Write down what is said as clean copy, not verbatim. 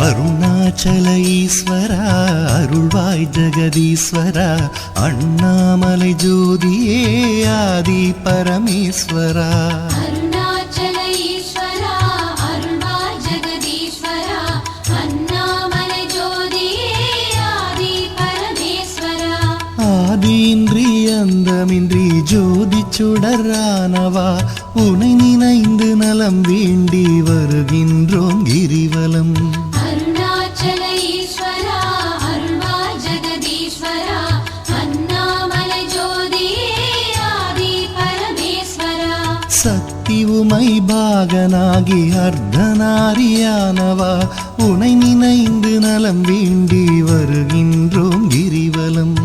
அருணாச்சல ஈஸ்வரா அருள்வாய் ஜெகதீஸ்வரா அண்ணாமலை ஜோதியே ஆதி பரமேஸ்வரா அருணாச்சல ஈஸ்வரா அருள்வாய் ஜெகதீஸ்வரா அண்ணாமலை ஜோதியே ஆதி பரமேஸ்வரா ஆதியின்றி அந்தமின்றி ஜோதி சுடரானவா உனை நினைந்து நலம் வேண்டி வருகின்றோம் கிரிவலம் அருணாச்சல ஈஸ்வரா அருள்வாய் ஜெகதீஸ்வரா அண்ணாமலை ஜோதியே ஆதி பரமேஸ்வரா சக்தி உமை பாகனாகி அர்த்தநாரியானவா உனை நினைந்து நலம் வேண்டி வருகின்றோம் கிரிவலம்